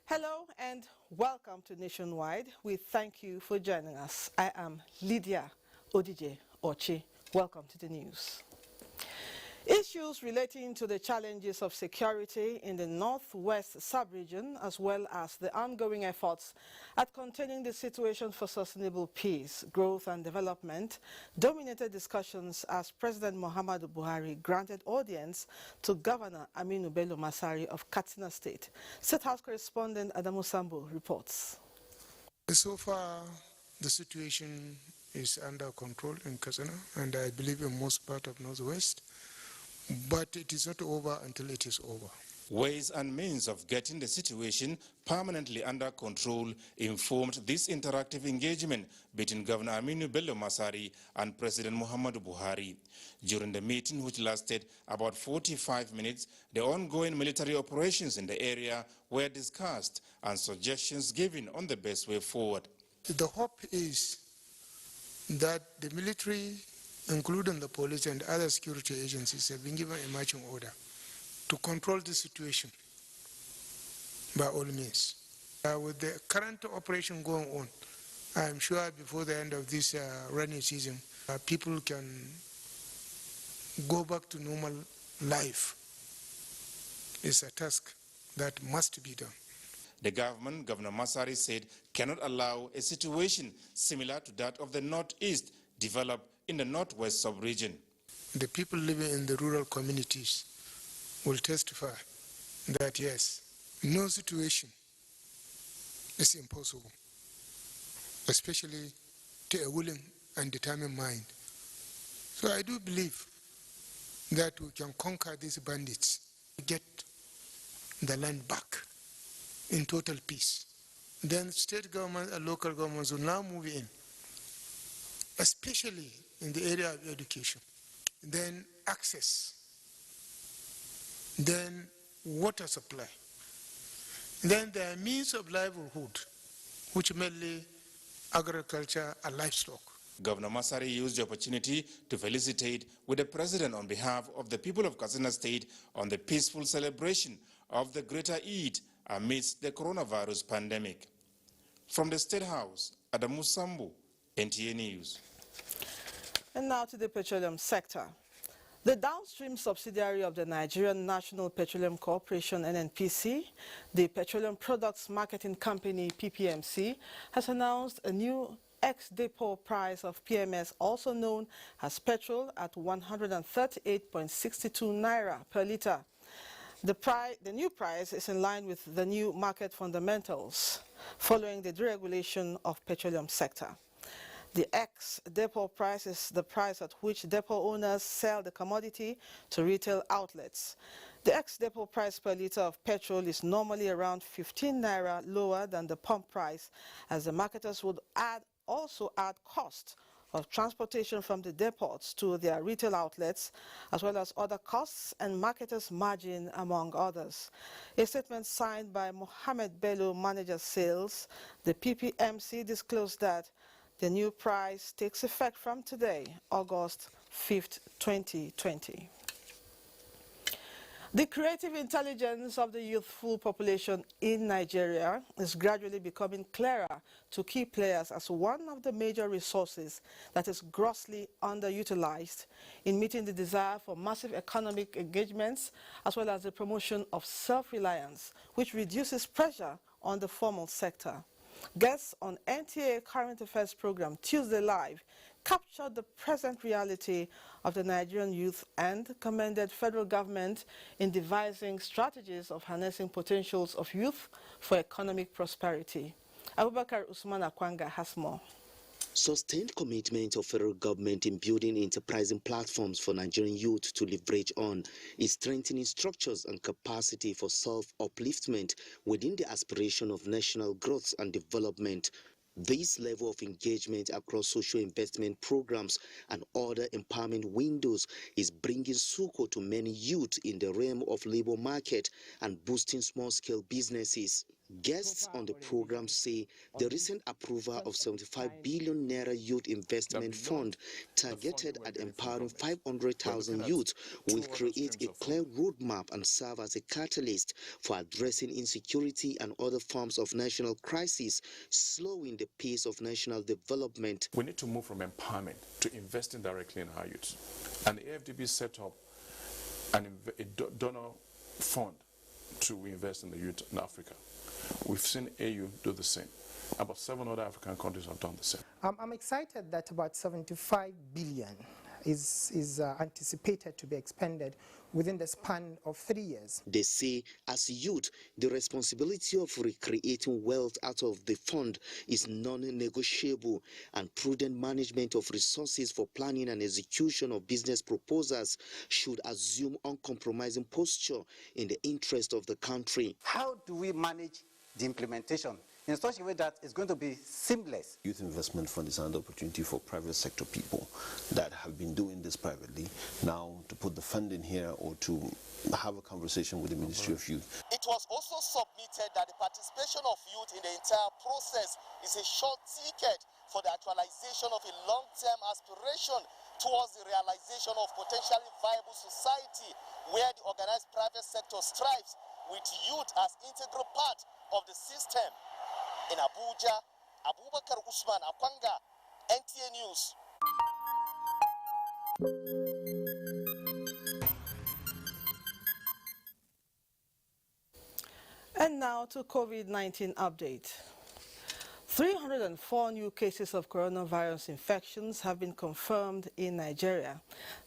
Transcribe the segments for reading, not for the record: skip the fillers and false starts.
Hello and welcome to Nationwide. We thank you for joining us. I am Lydia Odije Ochi. Welcome to the news. Issues relating to the challenges of security in the northwest sub-region, as well as the ongoing efforts at containing the situation for sustainable peace, growth and development, dominated discussions as President Muhammadu Buhari granted audience to Governor Aminu Bello Masari of Katsina State. State House correspondent Adamu Sambo reports. So far, the situation is under control in Katsina, and I believe in most part of Northwest. But it is not over until it is over. Ways and means of getting the situation permanently under control informed this interactive engagement between Governor Aminu Bello Masari and President Muhammadu Buhari. During the meeting, which lasted about 45 minutes, the ongoing military operations in the area were discussed and suggestions given on the best way forward. The hope is that the military, including the police and other security agencies, have been given a marching order to control the situation by all means. With the current operation going on, I am sure before the end of this rainy season, people can go back to normal life. It's a task that must be done. The government, Governor Masari said, cannot allow a situation similar to that of the Northeast develop in the Northwest sub-region. The people living in the rural communities will testify that yes, no situation is impossible, especially to a willing and determined mind. So I do believe that we can conquer these bandits, get the land back in total peace. Then state government and local governments will now move in, especially in the area of education, then access, then water supply, then their means of livelihood, which mainly agriculture and livestock. Governor Masari used the opportunity to felicitate with the president on behalf of the people of Katsina State on the peaceful celebration of the Greater Eid amidst the coronavirus pandemic. From the State House, Adamu Sambu, NTA News. And now to the petroleum sector. The downstream subsidiary of the Nigerian National Petroleum Corporation, NNPC, the Petroleum Products Marketing Company, PPMC, has announced a new ex-depot price of PMS, also known as petrol, at 138.62 naira per litre. The new price is in line with the new market fundamentals following the deregulation of petroleum sector. The ex-depot price is the price at which depot owners sell the commodity to retail outlets. The ex-depot price per litre of petrol is normally around 15 naira lower than the pump price, as the marketers would also add cost of transportation from the depots to their retail outlets, as well as other costs and marketers' margin, among others. A statement signed by Mohammed Bello, manager sales, the PPMC, disclosed that the new price takes effect from today, August 5th, 2020. The creative intelligence of the youthful population in Nigeria is gradually becoming clearer to key players as one of the major resources that is grossly underutilized in meeting the desire for massive economic engagements, as well as the promotion of self-reliance, which reduces pressure on the formal sector. Guests on NTA Current Affairs program Tuesday Live captured the present reality of the Nigerian youth and commended federal government in devising strategies of harnessing potentials of youth for economic prosperity. Abubakar Usman Akwanga has more. Sustained commitment of federal government in building enterprising platforms for Nigerian youth to leverage on is strengthening structures and capacity for self-upliftment within the aspiration of national growth and development. This level of engagement across social investment programs and other empowerment windows is bringing succor to many youth in the realm of labor market and boosting small-scale businesses. Guests on the program say the recent approval of 75 billion naira youth investment fund targeted at empowering 500,000 youth will create a clear roadmap and serve as a catalyst for addressing insecurity and other forms of national crisis, slowing the pace of national development. We need to move from empowerment to investing directly in our youth. And the AFDB set up a donor fund to invest in the youth in Africa. We've seen AU do the same. About 7 other African countries have done the same. I'm excited that about 75 billion is anticipated to be expended within the span of 3 years. They say as youth, the responsibility of recreating wealth out of the fund is non-negotiable, and prudent management of resources for planning and execution of business proposals should assume uncompromising posture in the interest of the country. How do we manage the implementation in such a way that it's going to be seamless? Youth Investment Fund is an opportunity for private sector people that have been doing this privately now to put the fund in here or to have a conversation with the Ministry of Youth. It was also submitted that the participation of youth in the entire process is a short ticket for the actualization of a long-term aspiration towards the realization of potentially viable society where the organized private sector strives with youth as integral part of the system. In Abuja, Abubakar Usman Akwanga, NTA News. And now to COVID-19 update. 304 new cases of coronavirus infections have been confirmed in Nigeria.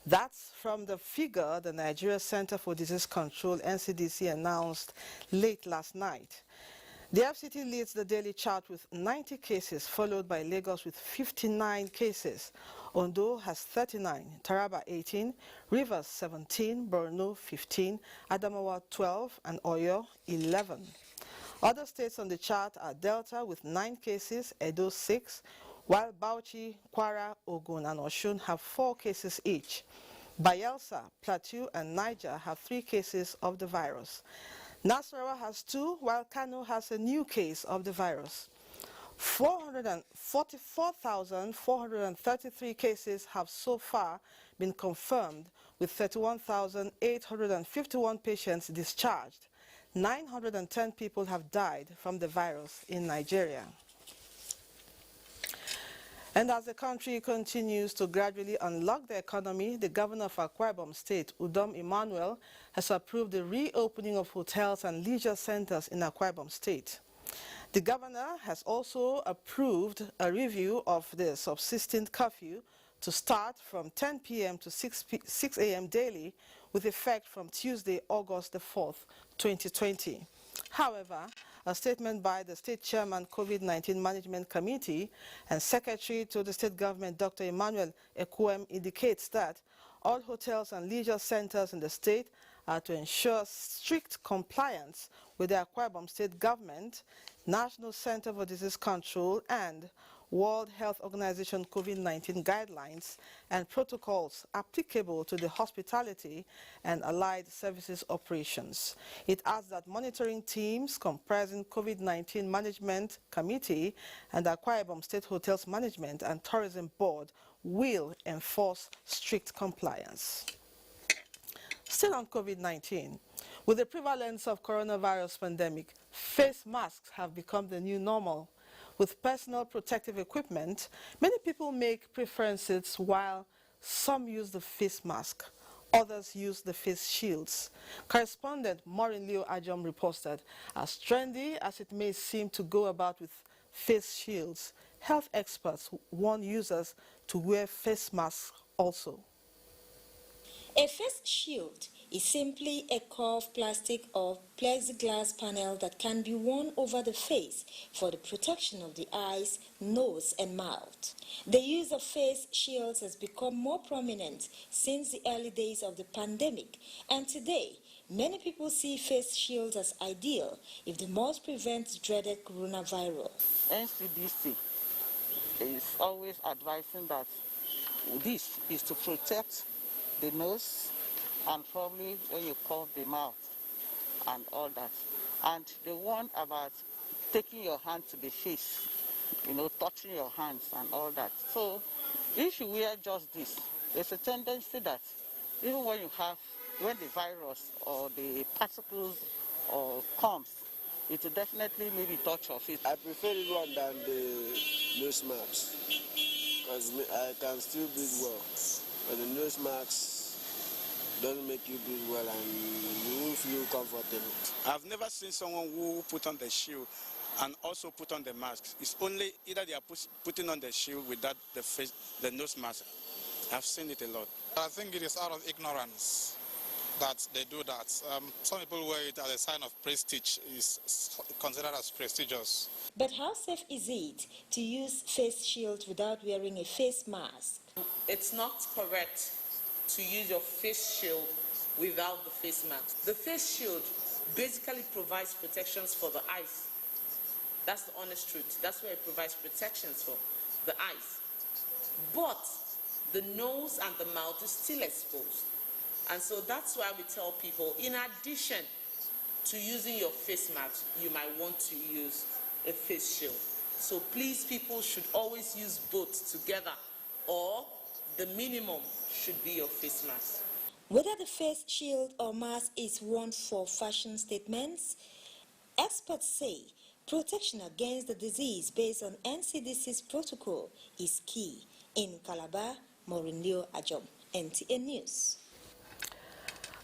That's from the figure the Nigeria Center for Disease Control, NCDC, announced late last night. The FCT leads the daily chart with 90 cases, followed by Lagos with 59 cases. Ondo has 39, Taraba 18, Rivers 17, Borno 15, Adamawa 12, and Oyo 11. Other states on the chart are Delta with 9 cases, Edo 6, while Bauchi, Kwara, Ogun, and Osun have 4 cases each. Bayelsa, Plateau, and Niger have 3 cases of the virus. Nasarawa has 2, while Kano has a new case of the virus. 444,433 cases have so far been confirmed, with 31,851 patients discharged. 910 people have died from the virus in Nigeria. And as the country continues to gradually unlock the economy, the governor of Akwa Ibom State, Udom Emmanuel, has approved the reopening of hotels and leisure centers in Akwa Ibom State. The governor has also approved a review of the subsistent curfew to start from 10 p.m. to 6 a.m. daily, with effect from Tuesday, August the 4th, 2020. However, a statement by the State Chairman COVID-19 Management Committee and Secretary to the State Government, Dr. Emmanuel Ekwuem, indicates that all hotels and leisure centers in the state are to ensure strict compliance with the Akwa Ibom State Government, National Center for Disease Control, and World Health Organization COVID-19 guidelines and protocols applicable to the hospitality and allied services operations. It adds that monitoring teams comprising COVID-19 Management Committee and Akwa Ibom State Hotels Management and Tourism Board will enforce strict compliance. Still on COVID-19, with the prevalence of coronavirus pandemic, face masks have become the new normal. With personal protective equipment, many people make preferences while some use the face mask. Others use the face shields. Correspondent Maureen Leo Ajom reported, as trendy as it may seem to go about with face shields, health experts warn users to wear face masks also. A face shield is simply a curved plastic or plexiglass panel that can be worn over the face for the protection of the eyes, nose, and mouth. The use of face shields has become more prominent since the early days of the pandemic, and today, many people see face shields as ideal if they must prevent the dreaded coronavirus. NCDC is always advising that this is to protect the nose and probably when you cough the mouth and all that. And they warn about taking your hand to the face, touching your hands and all that. So if you wear just this, there's a tendency that even when the virus or the particles comes, it will definitely maybe touch your face. I prefer this one than the nose mask because I can still breathe well. But the nose mask doesn't make you breathe well and you won't feel comfortable. I've never seen someone who put on the shield and also put on the mask. It's only either they are putting on the shield without the nose mask. I've seen it a lot. I think it is out of ignorance that they do that. Some people wear it as a sign of prestige, is considered as prestigious. But how safe is it to use face shields without wearing a face mask? It's not correct to use your face shield without the face mask. The face shield basically provides protections for the eyes. That's the honest truth. That's where it provides protections for the eyes. But the nose and the mouth is still exposed. And so that's why we tell people, in addition to using your face mask, you might want to use a face shield. So please, people should always use both together, or the minimum should be your face mask. Whether the face shield or mask is worn for fashion statements, experts say protection against the disease based on NCDC's protocol is key. In Calabar, Mourinho Ajom, NTA News.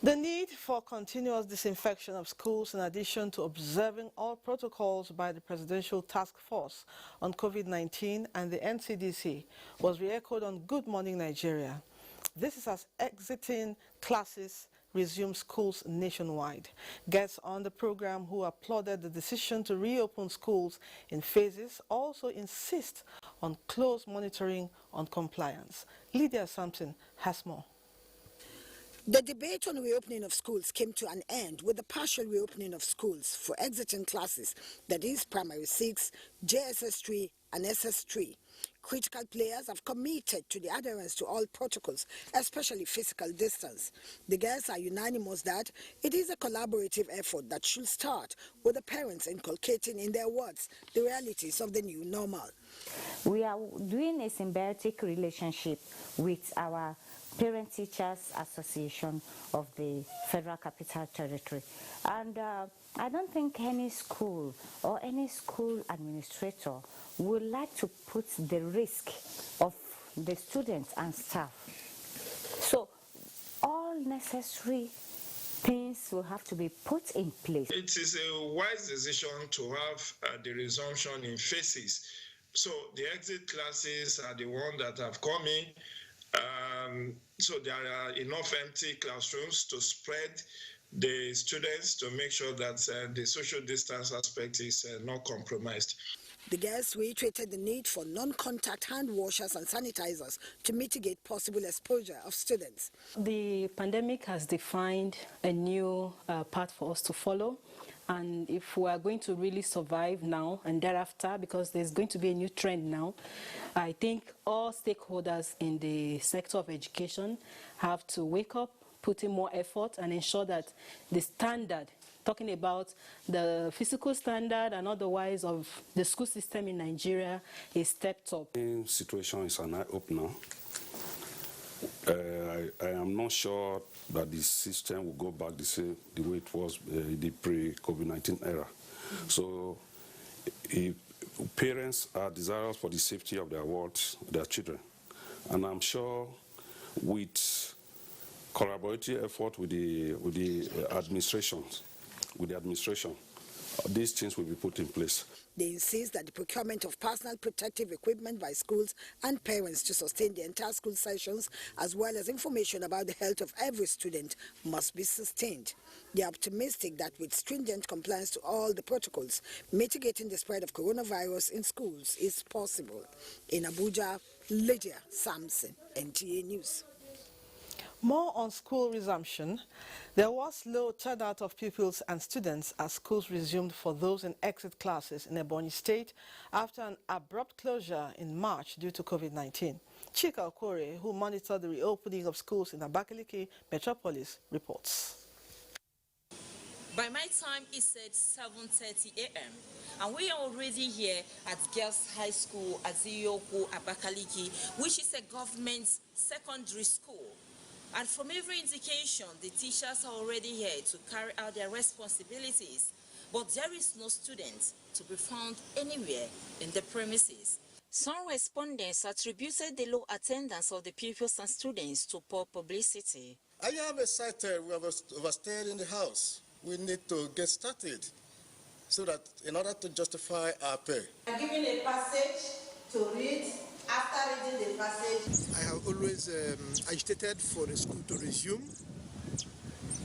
The need for continuous disinfection of schools, in addition to observing all protocols by the Presidential Task Force on COVID-19 and the NCDC, was re-echoed on Good Morning Nigeria. This is as exiting classes resume schools nationwide. Guests on the program who applauded the decision to reopen schools in phases also insist on close monitoring on compliance. Lydia Sampson has more. The debate on reopening of schools came to an end with the partial reopening of schools for exiting classes, that is Primary 6, JSS 3 and SS 3. Critical players have committed to the adherence to all protocols, especially physical distance. The girls are unanimous that it is a collaborative effort that should start with the parents inculcating in their words the realities of the new normal. We are doing a symbiotic relationship with our Parent Teachers Association of the Federal Capital Territory. And I don't think any school or any school administrator would like to put the risk of the students and staff. So all necessary things will have to be put in place. It is a wise decision to have the resumption in phases. So the exit classes are the ones that have come in. So there are enough empty classrooms to spread the students to make sure that the social distance aspect is not compromised. The guests reiterated the need for non-contact hand washers and sanitizers to mitigate possible exposure of students. The pandemic has defined a new path for us to follow. And if we are going to really survive now and thereafter, because there's going to be a new trend now, I think all stakeholders in the sector of education have to wake up, put in more effort, and ensure that the standard, talking about the physical standard and otherwise of the school system in Nigeria, is stepped up. The situation is an eye-opener. I am not sure that the system will go back the way it was the pre-COVID-19 era. So if parents are desirous for the safety of their children, and I'm sure with collaborative effort with the administration, these things will be put in place. They insist that the procurement of personal protective equipment by schools and parents to sustain the entire school sessions, as well as information about the health of every student, must be sustained. They are optimistic that with stringent compliance to all the protocols, mitigating the spread of coronavirus in schools is possible. In Abuja, Lydia Samson, NTA News. More on school resumption. There was low turnout of pupils and students as schools resumed for those in exit classes in Ebonyi State after an abrupt closure in March due to COVID-19. Chika Okore, who monitored the reopening of schools in Abakaliki Metropolis, reports. By my time, it said 7:30 a.m. and we are already here at Girls High School at Ziyoko, Abakaliki, which is a government secondary school. And from every indication, the teachers are already here to carry out their responsibilities. But there is no student to be found anywhere in the premises. Some respondents attributed the low attendance of the pupils and students to poor publicity. I have a site we have overstayed in the house. We need to get started so that in order to justify our pay. I'm given a passage to read. After reading the passage, I have always agitated for the school to resume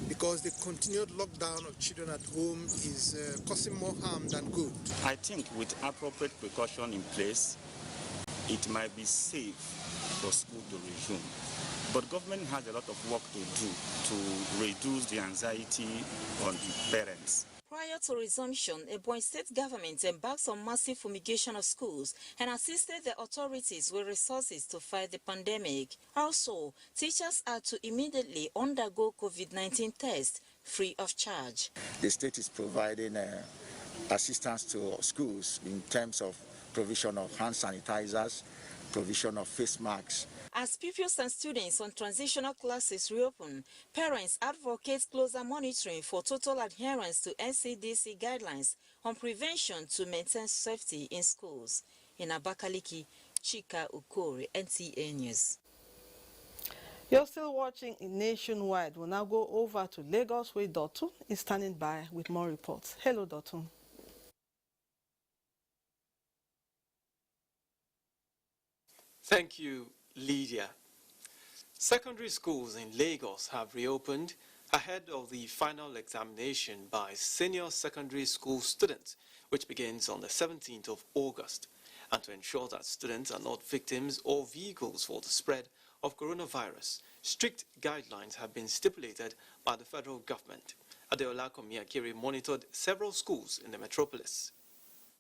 because the continued lockdown of children at home is causing more harm than good. I think with appropriate precaution in place, it might be safe for school to resume. But government has a lot of work to do to reduce the anxiety on the parents. Prior to resumption, Ebonyi State government embarked on massive fumigation of schools and assisted the authorities with resources to fight the pandemic. Also, teachers are to immediately undergo COVID-19 tests free of charge. The state is providing assistance to schools in terms of provision of hand sanitizers, provision of face masks. As pupils and students on transitional classes reopen, parents advocate closer monitoring for total adherence to NCDC guidelines on prevention to maintain safety in schools. In Abakaliki, Chika Ukori, NTA News. You're still watching in Nationwide. We'll now go over to Lagos, where Dotun is standing by with more reports. Hello, Dotun. Thank you, Lydia. Secondary schools in Lagos have reopened ahead of the final examination by senior secondary school students, which begins on the 17th of August. And to ensure that students are not victims or vehicles for the spread of coronavirus, strict guidelines have been stipulated by the federal government. Adeola Komiakiri monitored several schools in the metropolis.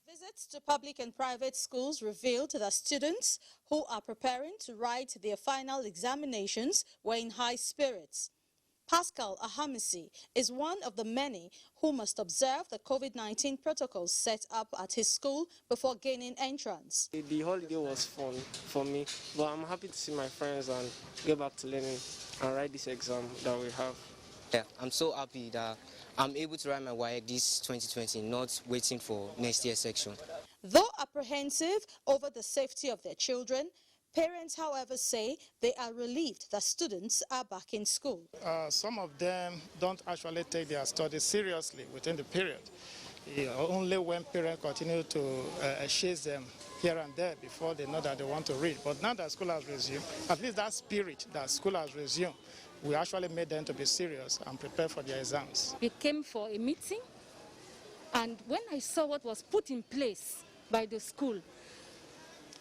Visits to public and private schools revealed that students who are preparing to write their final examinations were in high spirits. Pascal Ahamisi is one of the many who must observe the COVID-19 protocols set up at his school before gaining entrance. The holiday was fun for me, but I'm happy to see my friends and get back to learning and write this exam that we have. Yeah, I'm so happy that I'm able to write my WAEC this 2020, not waiting for next year's section. Though apprehensive over the safety of their children, parents, however, say they are relieved that students are back in school. Some of them don't actually take their studies seriously within the period. Only when parents continue to chase them here and there before they know that they want to read. But now that school has resumed, at least that spirit that school has resumed, we actually made them to be serious and prepare for their exams. We came for a meeting, and when I saw what was put in place by the school,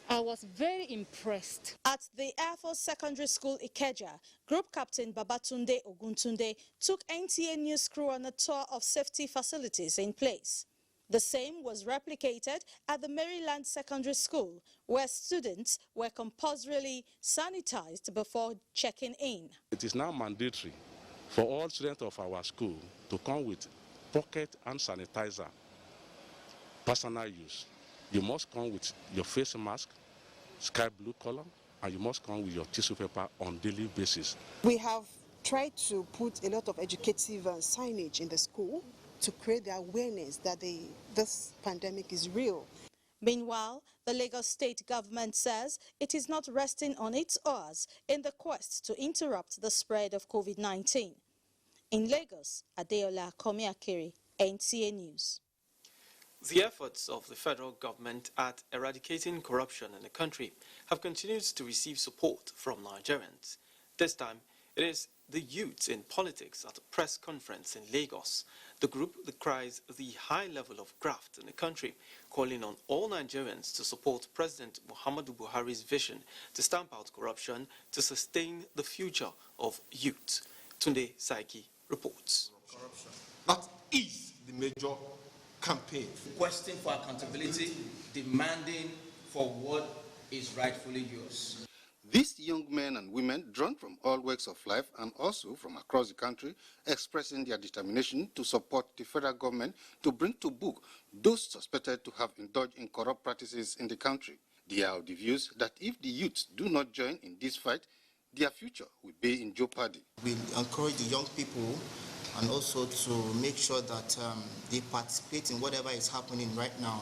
I was very impressed. At the Air Force Secondary School Ikeja, Group Captain Babatunde Oguntunde took NTA News crew on a tour of safety facilities in place. The same was replicated at the Maryland Secondary School, where students were compulsorily sanitized before checking in. It is now mandatory for all students of our school to come with pocket hand sanitizer, personal use. You must come with your face mask, sky blue color, and you must come with your tissue paper on daily basis. We have tried to put a lot of educative signage in the school to create the awareness that this pandemic is real. Meanwhile, the Lagos state government says it is not resting on its oars in the quest to interrupt the spread of COVID-19. In Lagos, Adeola Komiakiri, NTA News. The efforts of the federal government at eradicating corruption in the country have continued to receive support from Nigerians. This time, it is the youth in politics at a press conference in Lagos. The group decries the high level of graft in the country, calling on all Nigerians to support President Muhammadu Buhari's vision to stamp out corruption to sustain the future of youth. Tunde Saiki reports. That is the major campaign. Questing for accountability, demanding for what is rightfully yours. These young men and women, drawn from all walks of life and also from across the country, expressing their determination to support the federal government to bring to book those suspected to have indulged in corrupt practices in the country. They are of the views that if the youth do not join in this fight, their future will be in jeopardy. We encourage the young people and also to make sure that they participate in whatever is happening right now,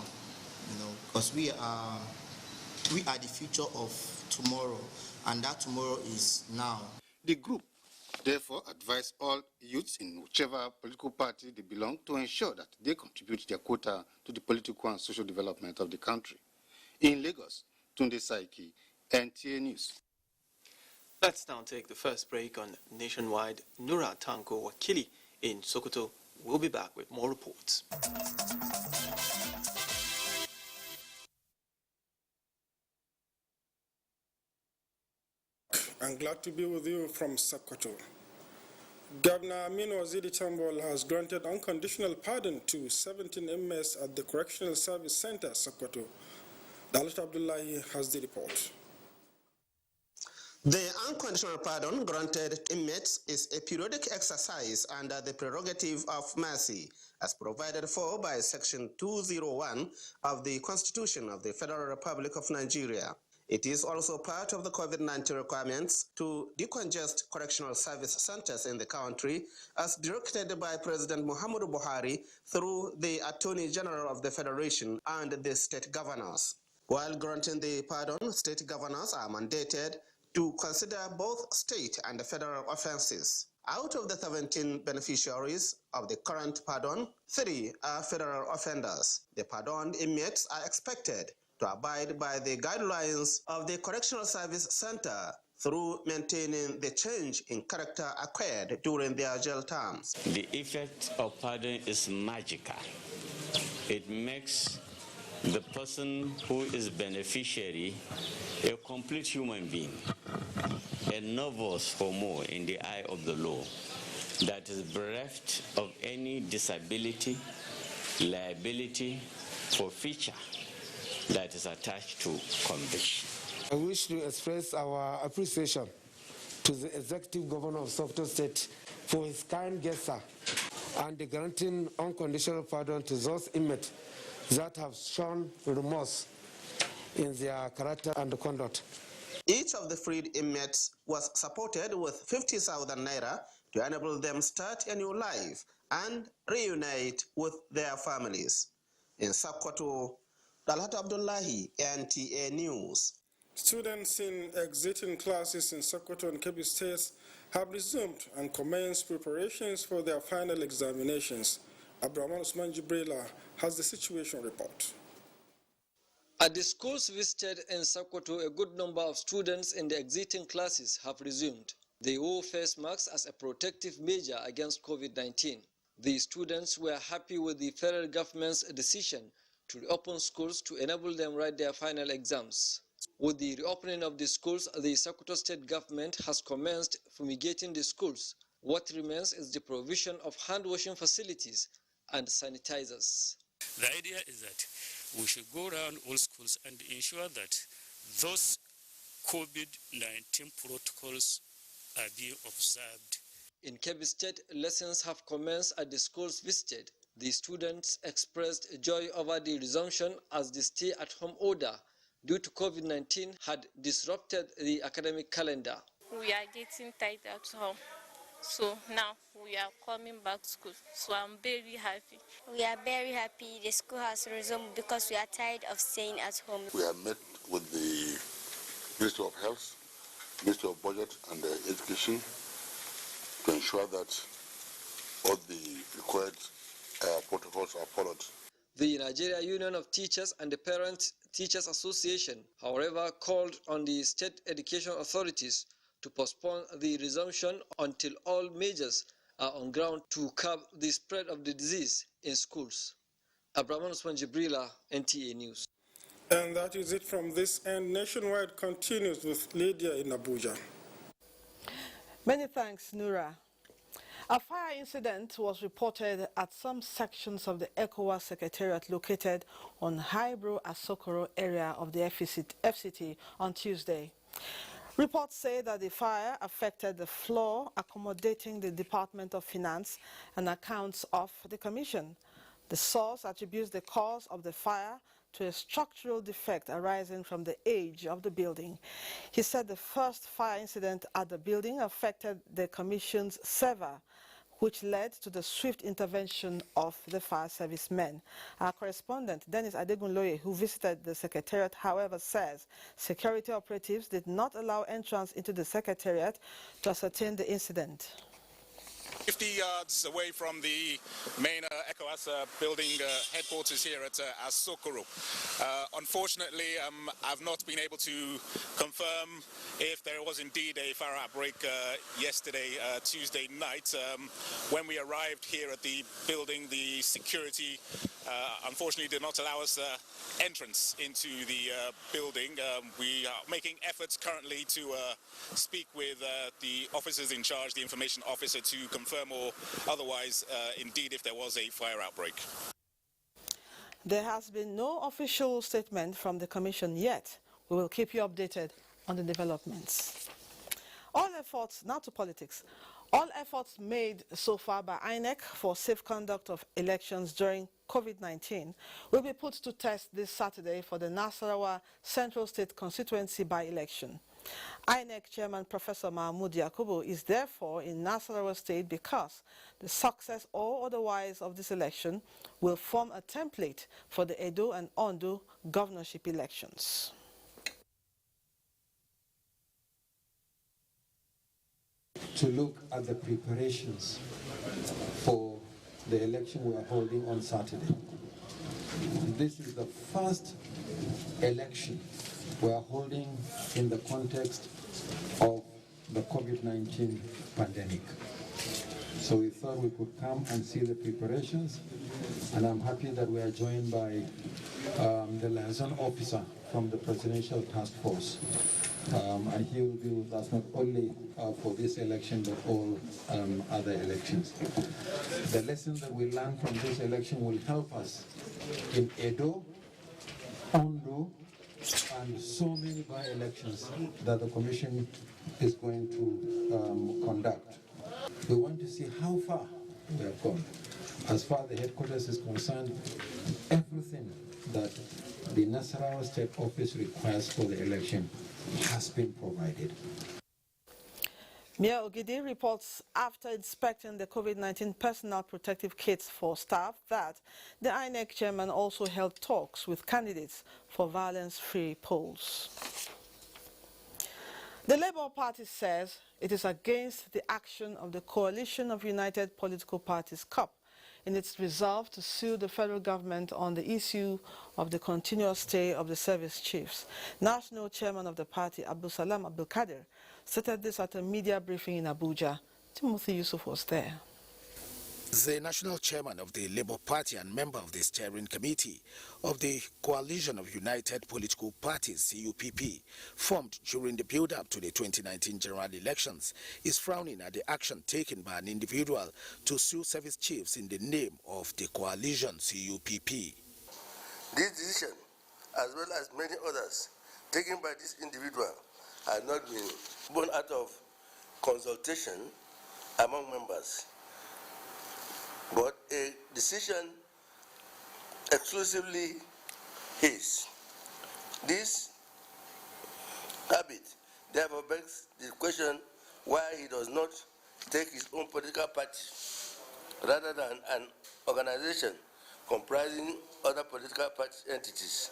because we are the future of tomorrow, and that tomorrow is now. The group therefore advise all youths in whichever political party they belong to ensure that they contribute their quota to the political and social development of the country. In Lagos, Tunde Saiki, NTA News. Let's now take the first break on Nationwide. Nura Tanko Wakili in Sokoto will be back with more reports. I'm glad to be with you from Sokoto. Governor Aminu Waziri Tambol has granted unconditional pardon to 17 inmates at the Correctional Service Center, Sokoto. Dalit Abdullahi has the report. The unconditional pardon granted inmates is a periodic exercise under the prerogative of mercy, as provided for by Section 201 of the Constitution of the Federal Republic of Nigeria. It is also part of the COVID-19 requirements to decongest correctional service centers in the country, as directed by President Muhammadu Buhari through the Attorney General of the Federation and the state governors. While granting the pardon, state governors are mandated to consider both state and federal offenses. Out of the 17 beneficiaries of the current pardon, 3 are federal offenders. The pardoned inmates are expected to abide by the guidelines of the Correctional Service Center through maintaining the change in character acquired during their jail terms. The effect of pardon is magical. It makes the person who is beneficiary a complete human being, a novice for more in the eye of the law, that is bereft of any disability, liability, forfeiture that is attached to conviction. I wish to express our appreciation to the Executive Governor of Sokoto State for his kind gesture and the granting unconditional pardon to those inmates that have shown remorse in their character and conduct. Each of the freed inmates was supported with 50,000 naira to enable them start a new life and reunite with their families. In Sokoto, Dalat Abdullahi, NTA News. Students in exiting classes in Sokoto and Kebbi states have resumed and commenced preparations for their final examinations. Abraham Usman Jibrila has the situation report. At the schools visited in Sokoto, a good number of students in the exiting classes have resumed. They wore face masks as a protective measure against COVID-19. The students were happy with the federal government's decision to reopen schools to enable them write their final exams. With the reopening of the schools, the Sokoto state government has commenced fumigating the schools. What remains is the provision of hand-washing facilities and sanitizers. The idea is that we should go around all schools and ensure that those COVID-19 protocols are being observed. In Kebbi State, lessons have commenced at the schools visited. The students expressed joy over the resumption as the stay-at-home order due to COVID-19 had disrupted the academic calendar. We are getting tired at home. So now we are coming back to school. So I'm very happy. We are very happy the school has resumed because we are tired of staying at home. We have met with the Ministry of Health, Ministry of Budget and Education to ensure that all the required protocols are followed. The Nigeria Union of Teachers and the Parent Teachers Association, however, called on the state education authorities to postpone the resumption until all measures are on ground to curb the spread of the disease in schools. Abraham Usman Jibrila, NTA News. And that is it from this end. Nationwide continues with Lydia in Abuja. Many thanks, Nura. A fire incident was reported at some sections of the ECOWAS Secretariat located on Highbrow Asokoro area of the FCT on Tuesday. Reports say that the fire affected the floor accommodating the Department of Finance and accounts of the Commission. The source attributes the cause of the fire to a structural defect arising from the age of the building. He said the first fire incident at the building affected the Commission's server, which led to the swift intervention of the fire service men. Our correspondent, Dennis Adegunloye, who visited the Secretariat, however, says security operatives did not allow entrance into the Secretariat to ascertain the incident. 50 yards away from the main ECOWAS building headquarters here at Asokoro. Unfortunately, I've not been able to confirm if there was indeed a fire outbreak yesterday, Tuesday night. When we arrived here at the building, the security unfortunately did not allow us entrance into the building. We are making efforts currently to speak with the officers in charge, the information officer, to confirm or otherwise indeed if there was a fire outbreak. There has been no official statement from the Commission yet. We will keep you updated on the developments. All efforts, now to politics, all efforts made so far by INEC for safe conduct of elections during COVID-19 will be put to test this Saturday for the Nasarawa Central State Constituency by-election. INEC Chairman Professor Mahmoud Yakubu is therefore in Nasarawa State because the success or otherwise of this election will form a template for the Edo and Ondo governorship elections. To look at the preparations for the election we are holding on Saturday. This is the first election we are holding in the context of the COVID-19 pandemic. So we thought we could come and see the preparations, and I'm happy that we are joined by the liaison officer from the Presidential Task Force. And he will be with us not only for this election, but all other elections. The lesson that we learn from this election will help us in Edo, Ondo, and so many by-elections that the Commission is going to conduct. We want to see how far we have gone. As far as the headquarters is concerned, everything that the Nasarawa State Office requires for the election has been provided. Mia Ogidi reports after inspecting the COVID-19 personal protective kits for staff that the INEC chairman also held talks with candidates for violence-free polls. The Labour Party says it is against the action of the Coalition of United Political Parties (CUP) in its resolve to sue the federal government on the issue of the continuous stay of the service chiefs. National chairman of the party, Abdulsalam Abdulkadir, stated this at a media briefing in Abuja. Timothy Yusuf was there. The national chairman of the Labour Party and member of the steering committee of the Coalition of United Political Parties, CUPP, formed during the build-up to the 2019 general elections, is frowning at the action taken by an individual to sue service chiefs in the name of the coalition, CUPP. This decision, as well as many others taken by this individual, have not been born out of consultation among members, but a decision exclusively his. This habit therefore begs the question why he does not take his own political party rather than an organization comprising other political party entities.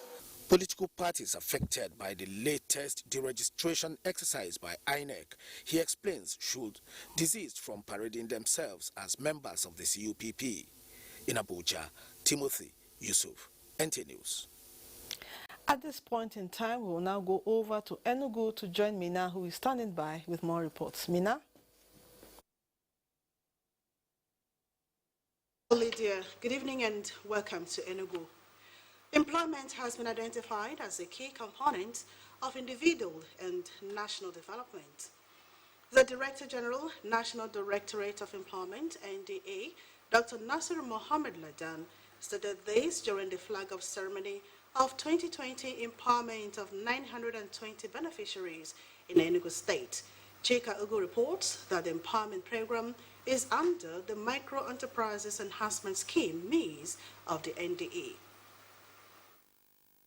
Political parties affected by the latest deregistration exercise by INEC, he explains, should desist from parading themselves as members of the CUPP. In Abuja, Timothy Yusuf, NTA News. At this point in time, we will now go over to Enugu to join Mina, who is standing by with more reports. Mina? Lydia, good evening and welcome to Enugu. Employment has been identified as a key component of individual and national development. The Director General, National Directorate of Employment, NTA, Dr. Nasir Mohammed Ladan, stated this during the flag-off ceremony of 2020 empowerment of 920 beneficiaries in Enugu State. Chika Ugu reports that the empowerment program is under the Micro Enterprises Enhancement Scheme, MEES, of the NDE.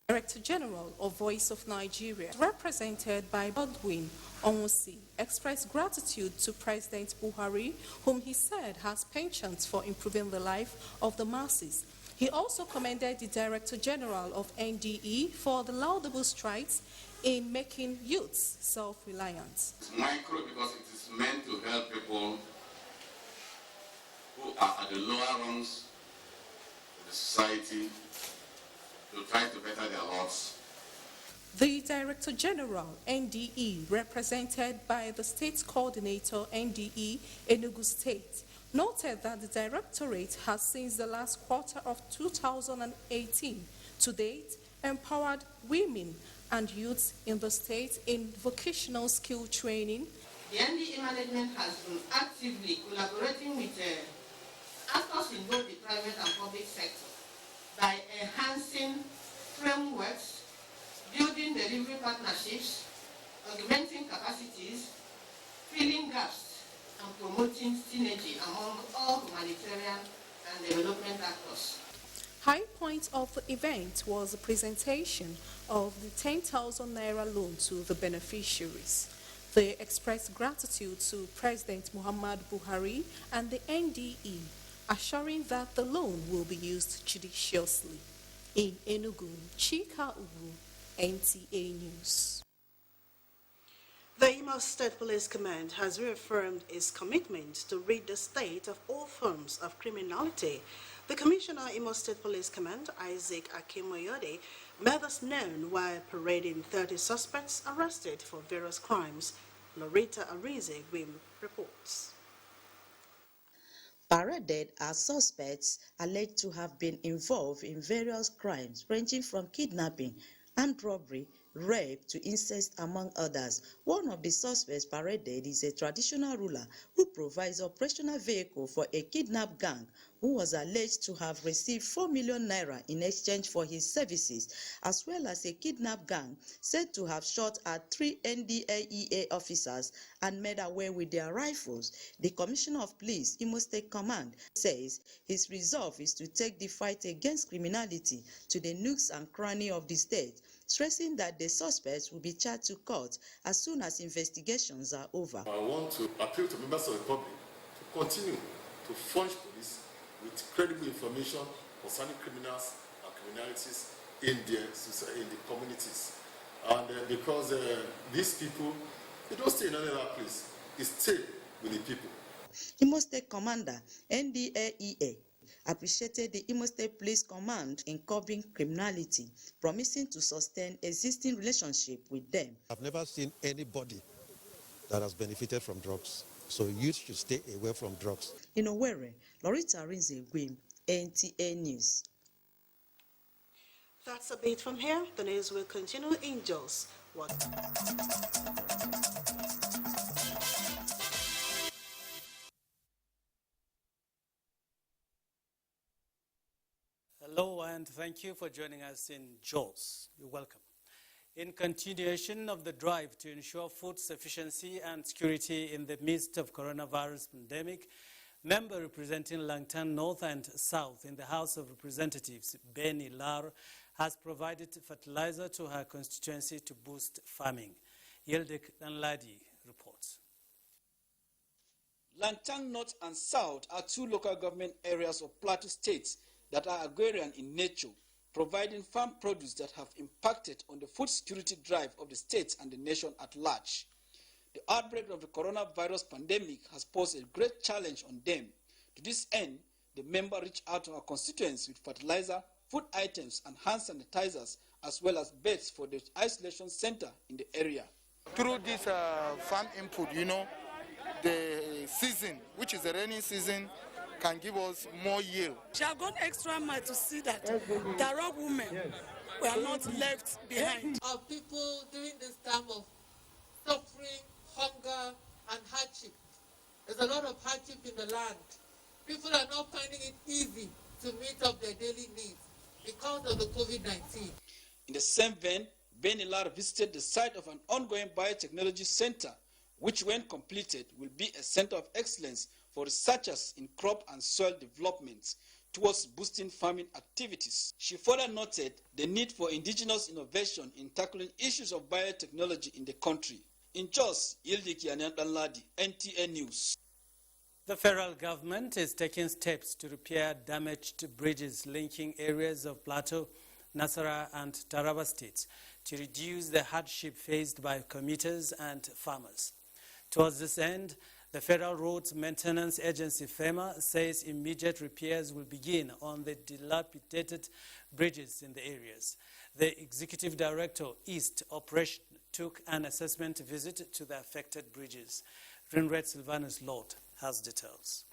Director General of Voice of Nigeria, represented by Godwin Onwusi, expressed gratitude to President Buhari, whom he said has penchant for improving the life of the masses. He also commended the Director General of NDE for the laudable strides in making youths self-reliant. It's micro because it is meant to help people who are at the lower rungs of the society to try to better their lives. The Director General, NDE, represented by the State Coordinator, NDE, Enugu State, noted that the Directorate has since the last quarter of 2018 to date empowered women and youths in the state in vocational skill training. The NDE management has been actively collaborating with actors in both the private and public sector by enhancing frameworks, building delivery partnerships, augmenting capacities, filling gaps, and promoting synergy among all humanitarian and development actors. High point of the event was the presentation of the 10,000 naira loan to the beneficiaries. They expressed gratitude to President Muhammad Buhari and the NDE, assuring that the loan will be used judiciously. In Enugu, Chika Ugu, NTA News. The Imo State Police Command has reaffirmed its commitment to rid the state of all forms of criminality. The Commissioner, Imo State Police Command, Isaac Akimoyode, made this known while parading 30 suspects arrested for various crimes. Loretta Arize reports. Paraded are suspects alleged to have been involved in various crimes ranging from kidnapping, armed robbery, rape to incest, among others. One of the suspects paraded is a traditional ruler who provides operational vehicle for a kidnap gang who was alleged to have received 4 million naira in exchange for his services, as well as a kidnap gang said to have shot at 3 NDAEA officers and made away with their rifles. The Commissioner of Police, Imo State Command, says his resolve is to take the fight against criminality to the nooks and crannies of the state, stressing that the suspects will be charged to court as soon as investigations are over. I want to appeal to members of the public to continue to furnish police with credible information concerning criminals and criminalities in the communities. And because these people, they don't stay in another place, they stay with the people. Imo State Commander, NDAEA, appreciated the Imo State Police Command in curbing criminality, promising to sustain existing relationship with them. I've never seen anybody that has benefited from drugs, so youth should stay away from drugs. In Owerri, Loretta Rinze-Gwim, NTA News. That's a bit from here. The news will continue in just one. Hello and thank you for joining us in JAWS. You're welcome. In continuation of the drive to ensure food sufficiency and security in the midst of coronavirus pandemic, member representing Langtan North and South in the House of Representatives, Benny Lar, has provided fertilizer to her constituency to boost farming. Yeldek Danladi reports. Langtan North and South are two local government areas of Plateau State that are agrarian in nature, providing farm produce that have impacted on the food security drive of the state and the nation at large. The outbreak of the coronavirus pandemic has posed a great challenge on them. To this end, the member reached out to our constituents with fertilizer, food items and hand sanitizers, as well as beds for the isolation center in the area. Through this farm input, the season, which is the rainy season, can give us more yield. She has gone extra mile to see that Darog women were not left behind. Of people during this time of suffering, hunger, and hardship. There's a lot of hardship in the land. People are not finding it easy to meet up their daily needs because of the COVID-19. In the same vein, Benilar visited the site of an ongoing biotechnology center, which when completed will be a center of excellence for researchers in crop and soil development towards boosting farming activities. She further noted the need for indigenous innovation in tackling issues of biotechnology in the country. In Jos, Yildiki Anyandanladi, NTA News. The federal government is taking steps to repair damaged bridges linking areas of Plateau, Nasarawa and Taraba states to reduce the hardship faced by commuters and farmers. Towards this end, the Federal Roads Maintenance Agency, FEMA, says immediate repairs will begin on the dilapidated bridges in the areas. The Executive Director, East Operation, took an assessment visit to the affected bridges. Rinred Silvanus Lord has details.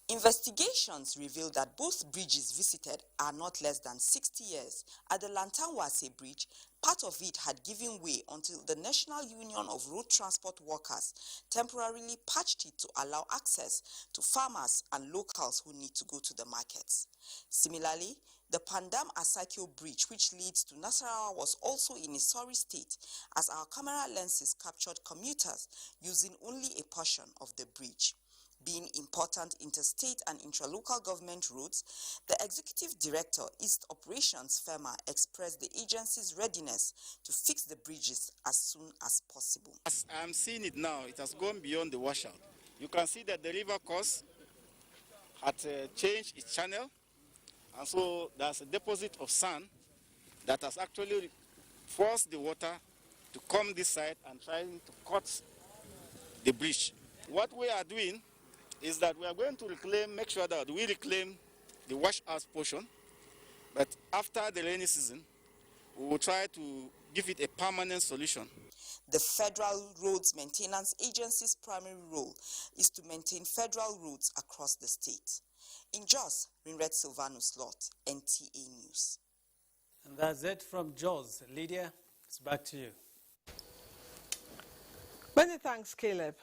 Investigations reveal that both bridges visited are not less than 60 years. At the Lantanwase Bridge, part of it had given way until the National Union of Road Transport Workers temporarily patched it to allow access to farmers and locals who need to go to the markets. Similarly, the Pandam Asakio Bridge, which leads to Nasarawa, was also in a sorry state as our camera lenses captured commuters using only a portion of the bridge. Being important interstate and intralocal government roads, the Executive Director, East Operations, FEMA, expressed the agency's readiness to fix the bridges as soon as possible. As I'm seeing it now, it has gone beyond the washout. You can see that the river course had changed its channel, and so there's a deposit of sand that has actually forced the water to come this side and trying to cut the bridge. What we are doing is that we are going to make sure that we reclaim the washout portion, but after the rainy season, we will try to give it a permanent solution. The Federal Roads Maintenance Agency's primary role is to maintain federal roads across the state. In Jos, Rinred Silvanus Lot, NTA News. And that's it from Jos. Lydia, it's back to you. Many thanks, Caleb.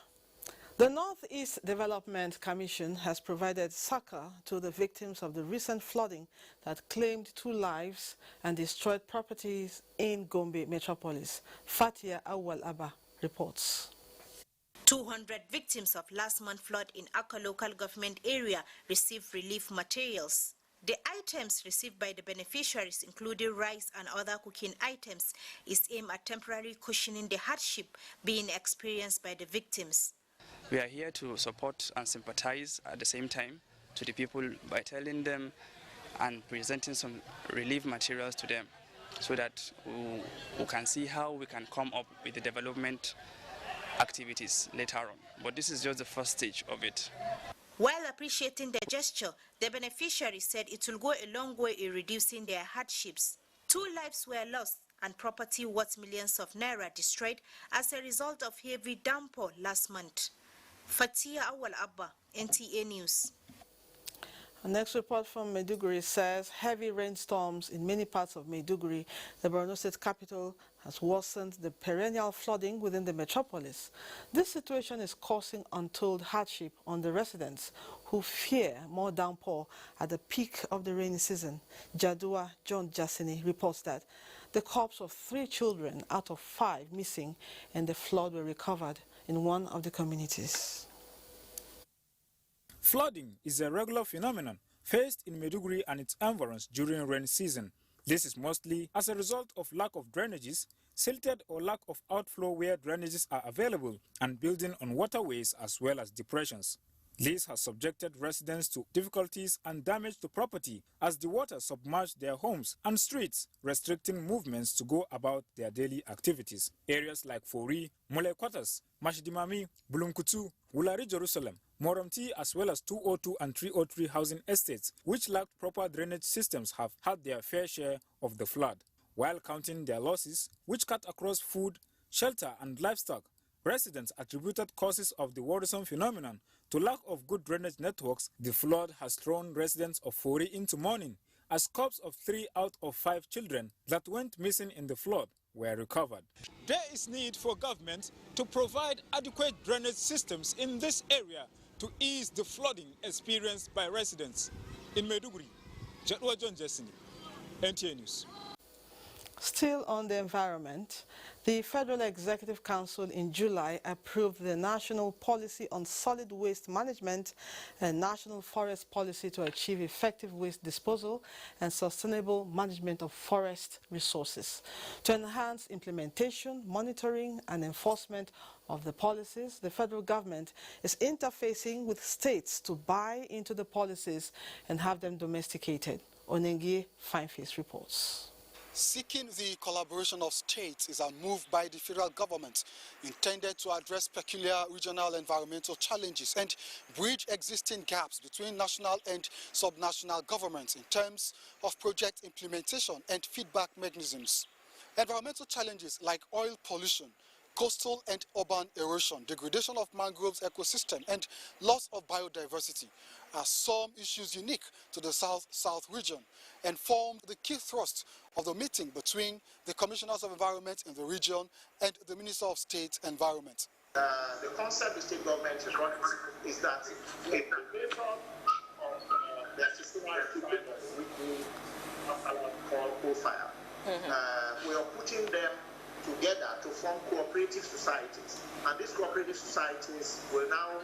The Northeast Development Commission has provided succor to the victims of the recent flooding that claimed 2 lives and destroyed properties in Gombe metropolis. Fatia Awal Abba reports. 200 victims of last month's flood in Akka local government area received relief materials. The items received by the beneficiaries, including rice and other cooking items, is aimed at temporarily cushioning the hardship being experienced by the victims. We are here to support and sympathize at the same time to the people by telling them and presenting some relief materials to them so that we can see how we can come up with the development activities later on. But this is just the first stage of it. While appreciating the gesture, the beneficiary said it will go a long way in reducing their hardships. 2 lives were lost and property worth millions of naira destroyed as a result of heavy downpour last month. Fatia Awal Abba, NTA News. Our next report from Maiduguri says heavy rainstorms in many parts of Maiduguri, the Borno State capital, has worsened the perennial flooding within the metropolis. This situation is causing untold hardship on the residents who fear more downpour at the peak of the rainy season. Jadua John Jassini reports that the corpse of 3 children out of 5 missing in the flood were recovered in one of the communities. Flooding is a regular phenomenon faced in Maiduguri and its environs during rainy season. This is mostly as a result of lack of drainages, silted or lack of outflow where drainages are available, and building on waterways as well as depressions. This has subjected residents to difficulties and damage to property as the water submerged their homes and streets, restricting movements to go about their daily activities. Areas like Fori, Mule Quarters, Mashdimami, Bulunkutu, Wulari Jerusalem, Moromti, as well as 202 and 303 housing estates, which lacked proper drainage systems, have had their fair share of the flood. While counting their losses, which cut across food, shelter and livestock, residents attributed causes of the worrisome phenomenon to lack of good drainage networks. The flood has thrown residents of Fori into mourning, as corpses of 3 out of 5 children that went missing in the flood were recovered. There is need for government to provide adequate drainage systems in this area to ease the flooding experienced by residents. In Maiduguri, Jadwa John Jessini, NTA News. Still on the environment, the Federal Executive Council in July approved the National Policy on Solid Waste Management and National Forest Policy to achieve effective waste disposal and sustainable management of forest resources. To enhance implementation, monitoring and enforcement of the policies, the federal government is interfacing with states to buy into the policies and have them domesticated. Onengi Fineface reports. Seeking the collaboration of states is a move by the federal government intended to address peculiar regional environmental challenges and bridge existing gaps between national and subnational governments in terms of project implementation and feedback mechanisms. Environmental challenges like oil pollution, coastal and urban erosion, degradation of mangroves ecosystem, and loss of biodiversity are some issues unique to the South region and formed the key thrust of the meeting between the Commissioners of Environment in the region and the Minister of State Environment. The concept the state government is running is that a preparation of the artisanal equipment which we call coal-fire, we are putting them together to form cooperative societies, and these cooperative societies will now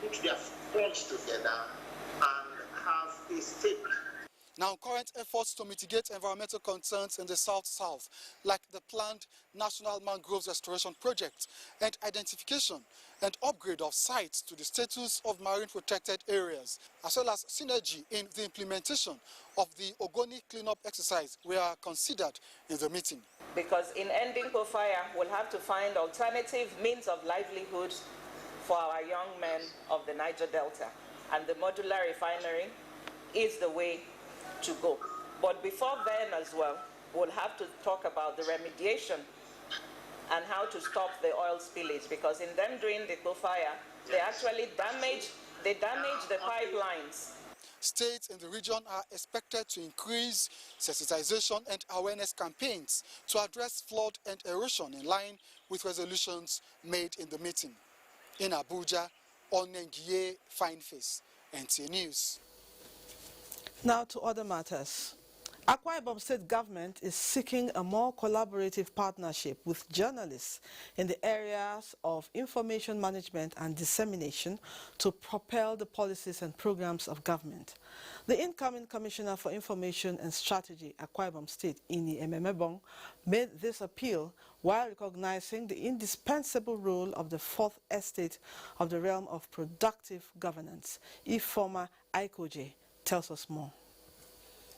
put their funds together and have a stake. Now, current efforts to mitigate environmental concerns in the South-South, like the planned National Mangroves Restoration Project and identification and upgrade of sites to the status of marine protected areas, as well as synergy in the implementation of the Ogoni cleanup exercise, were considered in the meeting. Because in ending coal fire, we'll have to find alternative means of livelihoods for our young men of the Niger Delta. And the modular refinery is the way to go. But before then as well, we'll have to talk about the remediation and how to stop the oil spillage, because in them doing the coal fire, they actually damage the pipelines. States in the region are expected to increase sensitization and awareness campaigns to address flood and erosion in line with resolutions made in the meeting. In Abuja, Onengie Fineface, NTA News. Now to other matters. Akwa Ibom State Government is seeking a more collaborative partnership with journalists in the areas of information management and dissemination to propel the policies and programs of government. The incoming Commissioner for Information and Strategy, Akwa Ibom State, Ini Ememebong, made this appeal while recognizing the indispensable role of the fourth estate of the realm of productive governance. Ifoma Aikoje tells us more.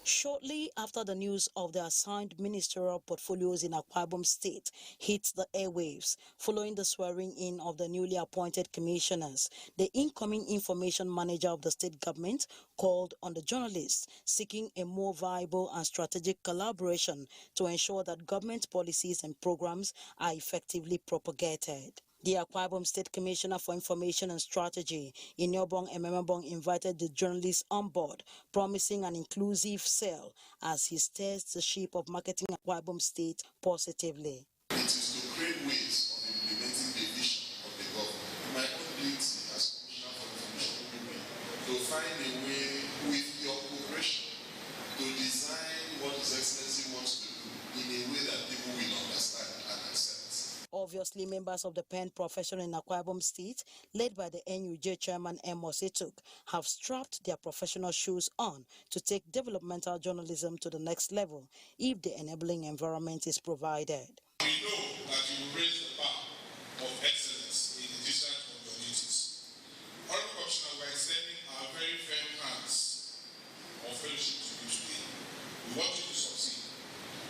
Shortly after the news of the assigned ministerial portfolios in Akwa Ibom State hit the airwaves, following the swearing-in of the newly appointed commissioners, the incoming information manager of the state government called on the journalists, seeking a more viable and strategic collaboration to ensure that government policies and programs are effectively propagated. The Akwa Ibom State Commissioner for Information and Strategy, Iniobong Ememebong, invited the journalists on board, promising an inclusive sale as he steers the ship of marketing Akwa Ibom State positively. It is to create ways of implementing the vision of the government. My own duty as Commissioner for Information will be to find a way, with your cooperation, to design what His Excellency wants to do in a way that people will understand and accept. Obviously, members of the pen profession in Akwa Ibom State, led by the NUJ chairman Amos Etuk, have strapped their professional shoes on to take developmental journalism to the next level if the enabling environment is provided. We know that you will raise the bar of excellence in the discharge of your duties. Honorable Commissioner, we are extending our very firm hands of fellowship to you today. We want you to succeed.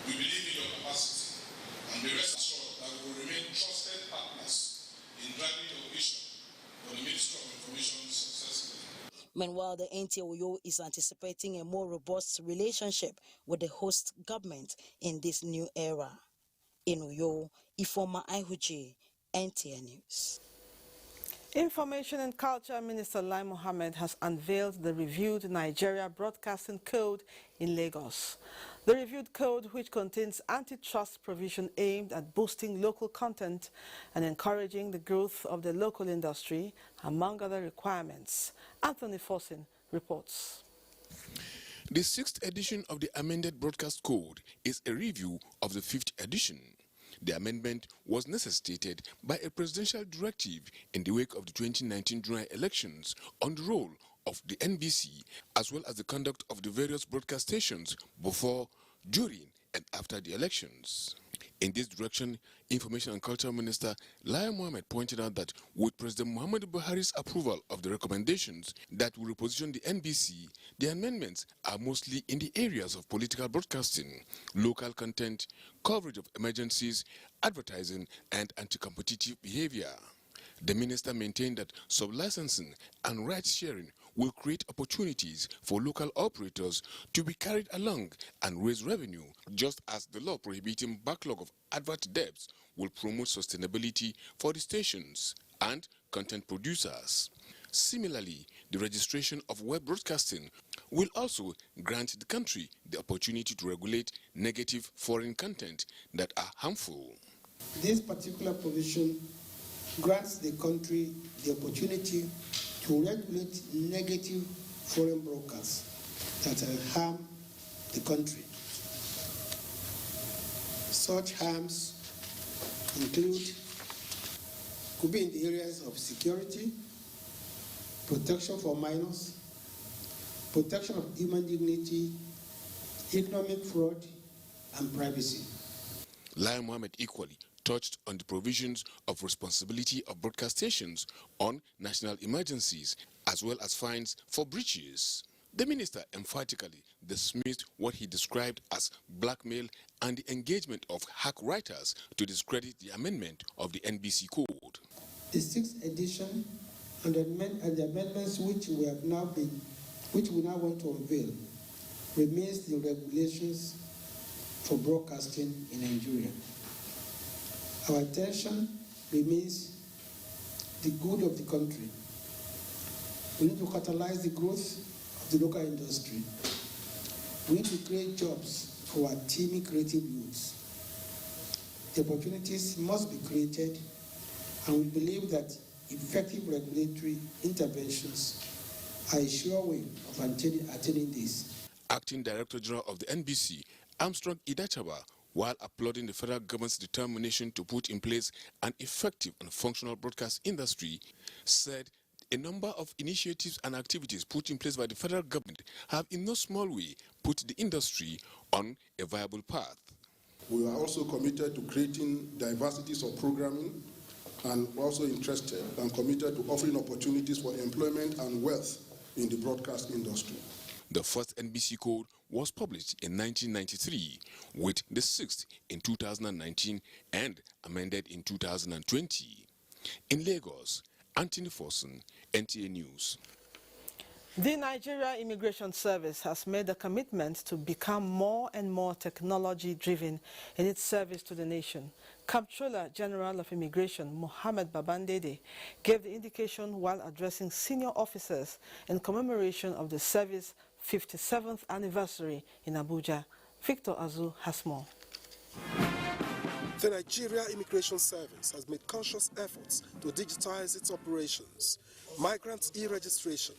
We believe in your capacity, and the rest assured that we will remain trusted partners in driving your vision for the Ministry of Information Meanwhile, the NTA is anticipating a more robust relationship with the host government in this new era. In Uyo, Ifoma Aihuji, NTA News. Information and Culture Minister Lai Mohammed has unveiled the reviewed Nigeria Broadcasting Code in Lagos. The reviewed code, which contains antitrust provision aimed at boosting local content and encouraging the growth of the local industry, among other requirements. Anthony Forsin reports. The 6th edition of the amended Broadcast Code is a review of the 5th edition. The amendment was necessitated by a presidential directive in the wake of the 2019 general elections on the role of the NBC as well as the conduct of the various broadcast stations before, during and after the elections. In this direction, Information and Culture Minister Lai Mohammed pointed out that with President Muhammadu Buhari's approval of the recommendations that will reposition the NBC, the amendments are mostly in the areas of political broadcasting, local content, coverage of emergencies, advertising, and anti-competitive behavior. The minister maintained that sub-licensing and rights sharing will create opportunities for local operators to be carried along and raise revenue, just as the law prohibiting backlog of advert debts will promote sustainability for the stations and content producers. Similarly, the registration of web broadcasting will also grant the country the opportunity to regulate negative foreign content that are harmful. This particular provision grants the country the opportunity to regulate negative foreign broadcasts that harm the country. Such harms could be in the areas of security, protection for minors, protection of human dignity, economic fraud, and privacy. Lai Mohammed equally touched on the provisions of responsibility of broadcast stations on national emergencies, as well as fines for breaches. The minister emphatically dismissed what he described as blackmail and the engagement of hack writers to discredit the amendment of the NBC Code. The 6th edition and the amendments which we now want to unveil remains the regulations for broadcasting in Nigeria. Our attention remains the good of the country. We need to catalyze the growth of the local industry. We need to create jobs for our teeming creative youths. The opportunities must be created, and we believe that effective regulatory interventions are a sure way of attaining this. Acting Director General of the NBC, Armstrong Idachaba, while applauding the federal government's determination to put in place an effective and functional broadcast industry, said a number of initiatives and activities put in place by the federal government have in no small way put the industry on a viable path. We are also committed to creating diversities of programming and also interested and committed to offering opportunities for employment and wealth in the broadcast industry. The first NBC Code was published in 1993, with the 6th in 2019 and amended in 2020. In Lagos, Anthony Forson, NTA News. The Nigeria Immigration Service has made a commitment to become more and more technology-driven in its service to the nation. Comptroller General of Immigration, Mohammed Babandede, gave the indication while addressing senior officers in commemoration of the service's 57th anniversary in Abuja. Victor Azu has more. The Nigeria Immigration Service has made conscious efforts to digitize its operations. Migrant e-registration,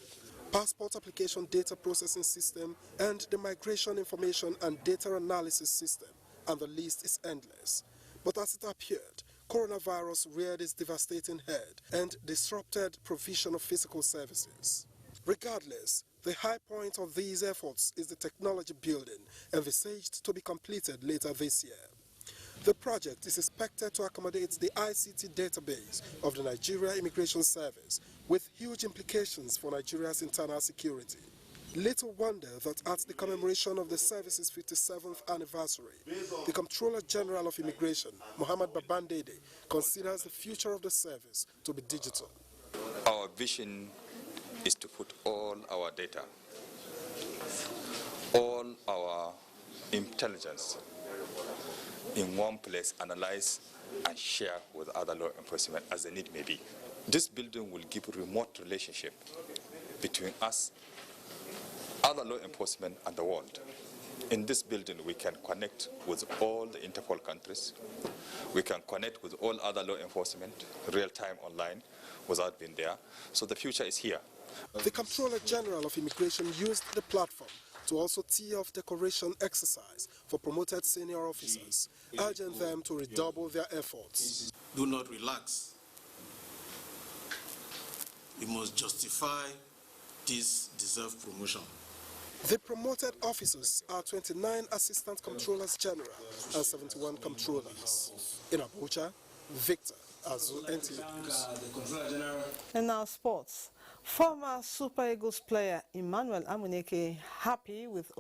passport application data processing system, and the migration information and data analysis system, and the list is endless. But as it appeared, coronavirus reared its devastating head and disrupted provision of physical services. Regardless, the high point of these efforts is the technology building, envisaged to be completed later this year. The project is expected to accommodate the ICT database of the Nigeria Immigration Service, with huge implications for Nigeria's internal security. Little wonder that at the commemoration of the service's 57th anniversary, the Comptroller General of Immigration, Mohammed Babandede, considers the future of the service to be digital. Our vision is to put all our data, all our intelligence in one place, analyze and share with other law enforcement as the need may be. This building will give a remote relationship between us, other law enforcement, and the world. In this building, we can connect with all the Interpol countries. We can connect with all other law enforcement, real-time online, without being there. So the future is here. The Comptroller General of Immigration used the platform to also tee off decoration exercise for promoted senior officers, urging them to redouble their efforts. Do not relax. We must justify this deserved promotion. The promoted officers are 29 Assistant Comptrollers General and 71 Comptrollers. In Abuja, Victor Azu, NTA News. And now sports. Former Super Eagles player Emmanuel Amuneke happy with